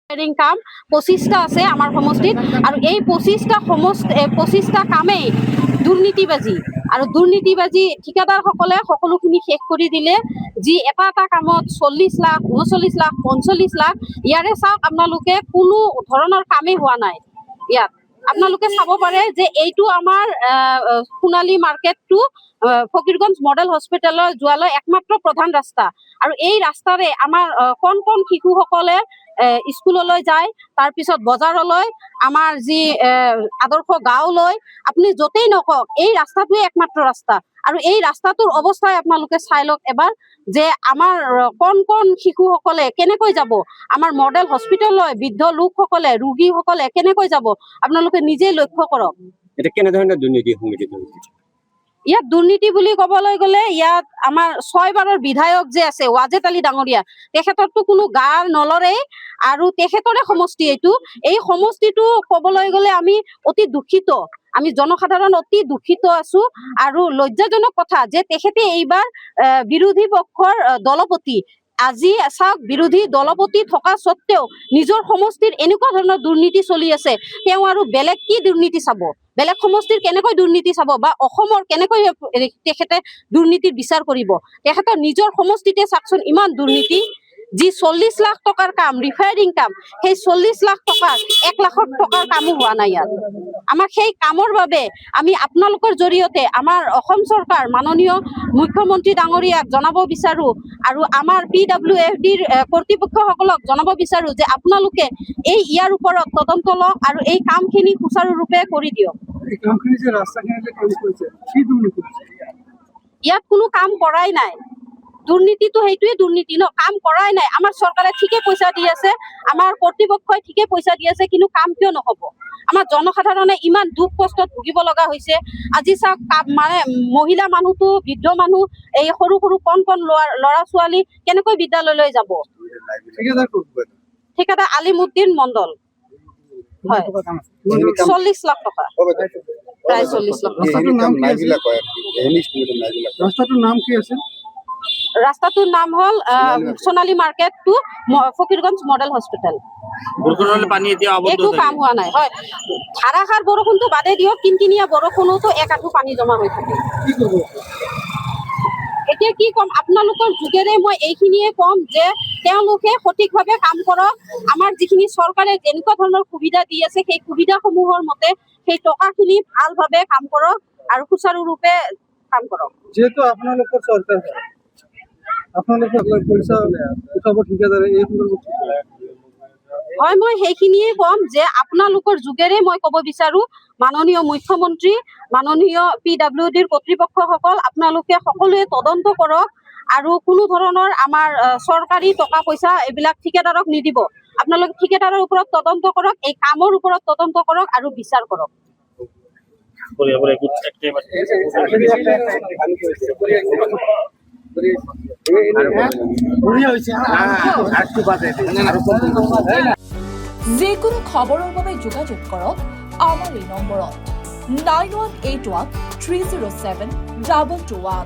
কাম 25টা আছে আমাৰ সমষ্টিত আৰু এই 25টা কামেই দুৰ্নীতিবাজি আৰু দুৰ্নীতিবাজি ঠিকাদাৰসকলে সকলোখিনি শেষ কৰি দিলে। যি এটা কামত 40 লাখ 39 লাখ 45 লাখ ইয়াৰে চাওক আপোনালোকে কোনো ধৰণৰ কামেই হোৱা নাই। ইয়াত আপোনালোকে চাব পাৰে যে এইটো আমাৰ সোণালী মাৰ্কেট টু ফকিৰগঞ্জ মডেল হস্পিটেলৰ যোৱালৈ একমাত্ৰ প্ৰধান ৰাস্তা আৰু এই ৰাস্তাৰে আমাৰ কণ শিশুসকলে স্কুললৈ যায়, তাৰপিছত বজাৰলৈ, আমাৰ যি আদৰ্শ গাঁৱলৈ, আপুনি য'তেই নকওক এই ৰাস্তাটোৱে একমাত্ৰ ৰাস্তা আৰু এই ৰাস্তাটোৰ অৱস্থাই আপোনালোকে চাই লওক এবাৰ যে আমাৰ কণ শিশুসকলে কেনেকৈ যাব, আমাৰ মডেল হস্পিটেললৈ বৃদ্ধ লোকসকলে ৰোগীসকলে কেনেকৈ যাব আপোনালোকে নিজেই লক্ষ্য কৰক। এটা কেনেধৰণৰ দুৰ্নীতি সংঘটিত হৈছে? ইয়াত দুৰ্নীতি বুলি ক'বলৈ গ'লে ইয়াত আমাৰ 6 বাৰৰ বিধায়ক যে আছে ৱাজেদ আলী ডাঙৰীয়া, তেখেতৰতো কোনো গাৰ নলৰে আৰু তেখেতৰে সমষ্টি এইটো। এই সমষ্টিটো ক'বলৈ গ'লে আমি অতি দুখিত, আমি জনসাধাৰণ অতি দুখিত আছো আৰু লজ্জাজনক কথা যে তেখেতে এইবাৰ বিৰোধী পক্ষৰ দলপতি। আজি চাওক বিৰোধী দলপতি থকা স্বত্তেও নিজৰ সমষ্টিৰ এনেকুৱা ধৰণৰ দুৰ্নীতি চলি আছে, তেওঁ আৰু বেলেগ কি দুৰ্নীতি চাব, বেলেগ সমষ্টিৰ কেনেকৈ দুৰ্নীতি চাব বা অসমৰ কেনেকৈ তেখেতে দুৰ্নীতিৰ বিচাৰ কৰিব। তেখেতৰ নিজৰ সমষ্টিতে চাওকচোন ইমান দুৰ্নীতি। যি 40 লাখ টকাৰ কাম ৰিফায়াৰিং কাম, সেই 40 লাখ টকাৰ 1 লাখ টকাৰ কামো হোৱা নাই ইয়াত। আমাক সেই কামৰ বাবে আমি আপোনালোকৰ জৰিয়তে আমাৰ অসম চৰকাৰ মাননীয় মুখ্যমন্ত্ৰী ডাঙৰীয়াক জনাব বিচাৰো আৰু আমাৰ PWFDৰ কৰ্তৃপক্ষসকলক জনাব বিচাৰো যে আপোনালোকে ইয়াৰ ওপৰত তদন্ত লওক আৰু এই কামখিনি সুচাৰুৰূপে কৰি দিয়ক। ইয়াত কোনো কাম কৰাই নাই। দুৰ্নীতিটো সেইটোৱে দুৰ্নীতি ন, কাম কৰাই নাই। আমাৰ চৰকাৰে ঠিকে পইচা দি আছে, আমাৰ কৰ্তৃপক্ষই ঠিকে পইচা দি আছে, কিন্তু কাম কিয় নহ'ব? আমাৰ জনসাধাৰণে ইমান দুখ কষ্টত ভুগিব লগা হৈছে। আজি চাওক মানে মহিলা মানুহটো, বৃদ্ধ মানুহ, এই সৰু কণ ল'ৰা ছোৱালী কেনেকৈ বিদ্যালয়লৈ যাব? ঠিকাদাৰ আলিমুদ্দিন মণ্ডল, হয়, 40 লাখ টকা, প্ৰায় 40 লাখ। ৰাস্তাটোৰ নাম হ'ল Sonali market to Fakirganj model hospital. একো কাম হোৱা নাই। হয়, ধাৰাসাৰ বৰষুণটো বাদে দিয়ক, কিনকিনীয়া বৰষুণতো এক আঁঠু পানী জমা হৈ থাকে। এতিয়া কি ক'ম, আপোনালোকৰ যোগেৰে মই এইখিনিয়ে ক'ম যে তেওঁলোকে সঠিকভাৱে কাম কৰক। আমাৰ যিখিনি চৰকাৰে যেনেকুৱা ধৰণৰ সুবিধা দি আছে সেই সুবিধাসমূহৰ মতে সেই টকাখিনি ভালভাৱে কাম কৰক আৰু সুচাৰুৰূপে কাম কৰক। যেহেতু আপোনালোকৰ চৰকাৰ হয়, মই সেইখিনিয়ে ক'ম যে আপোনালোকৰ যোগেৰে মই ক'ব বিচাৰো মাননীয় মুখ্যমন্ত্ৰী, মাননীয় PWDৰ কৰ্তৃপক্ষসকল, আপোনালোকে সকলোৱে তদন্ত কৰক আৰু কোনো ধৰণৰ আমাৰ চৰকাৰী টকা পইচা এইবিলাক ঠিকাদাৰক নিদিব। আপোনালোকে ঠিকাদাৰৰ ওপৰত তদন্ত কৰক, এই কামৰ ওপৰত তদন্ত কৰক আৰু বিচাৰ কৰক। যিকোনো খবৰৰ বাবে যোগাযোগ কৰক আমাৰ এই নম্বৰত 9181 307 2221।